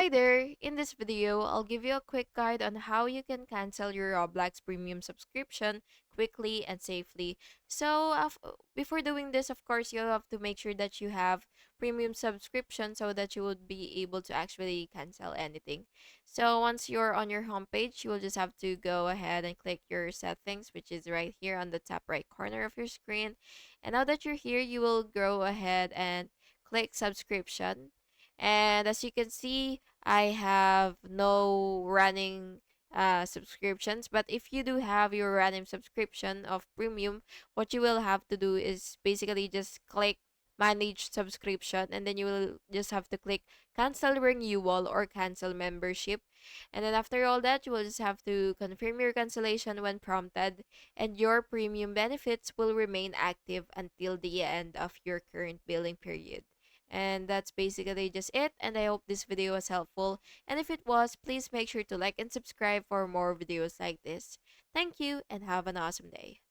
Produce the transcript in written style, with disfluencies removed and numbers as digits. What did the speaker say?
Hi there! In this video, I'll give you a quick guide on how you can cancel your Roblox premium subscription quickly and safely. Before doing this, of course, you'll have to make sure that you have premium subscription so that you would be able to actually cancel anything. So once you're on your homepage, you will just have to go ahead and click your settings, which is right here on the top right corner of your screen. And now that you're here, you will go ahead and click subscription. And as you can see, I have no running subscriptions. But if you do have your running subscription of premium, what you will have to do is basically just click manage subscription, and then you will just have to click cancel renewal or cancel membership. And then after all that, you will just have to confirm your cancellation when prompted, and your premium benefits will remain active until the end of your current billing period. And that's basically just it. And I hope this video was helpful. And if it was, please make sure to like and subscribe for more videos like this. Thank you and have an awesome day.